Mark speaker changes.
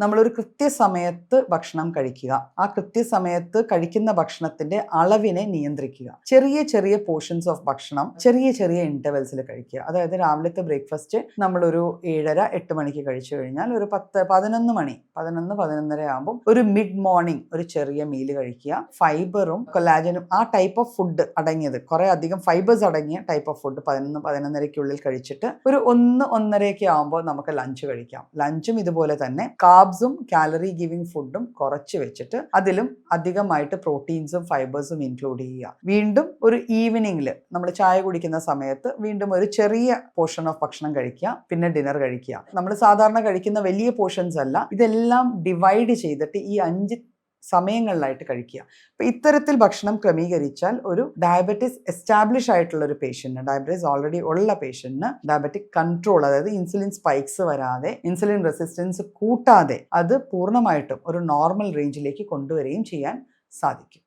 Speaker 1: നമ്മളൊരു കൃത്യസമയത്ത് ഭക്ഷണം കഴിക്കുക. ആ കൃത്യസമയത്ത് കഴിക്കുന്ന ഭക്ഷണത്തിന്റെ അളവിനെ നിയന്ത്രിക്കുക. ചെറിയ ചെറിയ പോർഷൻസ് ഓഫ് ഭക്ഷണം ചെറിയ ചെറിയ ഇന്റർവെൽസിൽ കഴിക്കുക. അതായത് രാവിലത്തെ ബ്രേക്ക്ഫാസ്റ്റ് നമ്മളൊരു 7:30-8 മണിക്ക് കഴിച്ചു കഴിഞ്ഞാൽ ഒരു 10-11 മണി 11-11:30 ആകുമ്പോൾ ഒരു മിഡ് മോർണിംഗ് ഒരു ചെറിയ മീല് കഴിക്കുക. ഫൈബറും കൊലാജനും ആ ടൈപ്പ് ഓഫ് ഫുഡ് അടങ്ങിയത്, കുറെ അധികം ഫൈബേഴ്സ് അടങ്ങിയ ടൈപ്പ് ഓഫ് ഫുഡ് 11-11:30 കഴിച്ചിട്ട് ഒരു 1-1:30 ആകുമ്പോൾ നമുക്ക് ലഞ്ച് കഴിക്കാം. ലഞ്ചും ഇതുപോലെ തന്നെ കാർബ്സും കാലറി ഗിവിംഗ് ഫുഡും കുറച്ച് വെച്ചിട്ട് അതിലും അധികമായിട്ട് പ്രോട്ടീൻസും ഫൈബേഴ്സും ഇൻക്ലൂഡ് ചെയ്യുക. വീണ്ടും ഒരു ഈവനിങ്ങിൽ നമ്മൾ ചായ കുടിക്കുന്ന സമയത്ത് വീണ്ടും ഒരു ചെറിയ പോർഷൻ ഓഫ് ഭക്ഷണം കഴിക്കുക, പിന്നെ ഡിന്നർ കഴിക്കുക. നമ്മൾ സാധാരണ കഴിക്കുന്ന വലിയ പോർഷൻസ് അല്ല, ഇതെല്ലാം ഡിവൈഡ് ചെയ്തിട്ട് ഈ 5 സമയങ്ങളിലായിട്ട് കഴിക്കുക. അപ്പോൾ ഇത്തരത്തിൽ ഭക്ഷണം ക്രമീകരിച്ചാൽ ഒരു ഡയബറ്റിസ് എസ്റ്റാബ്ലിഷ് ആയിട്ടുള്ള ഒരു പേഷ്യന്റിന്, ഡയബറ്റിസ് ഓൾറെഡി ഉള്ള പേഷ്യന്റിന് ഡയബറ്റിക് കൺട്രോൾ, അതായത് ഇൻസുലിൻ സ്പൈക്സ് വരാതെ ഇൻസുലിൻ റെസിസ്റ്റൻസ് കൂട്ടാതെ അത് പൂർണ്ണമായിട്ടും ഒരു നോർമൽ റേഞ്ചിലേക്ക് കൊണ്ടുവരികയും ചെയ്യാൻ സാധിക്കും.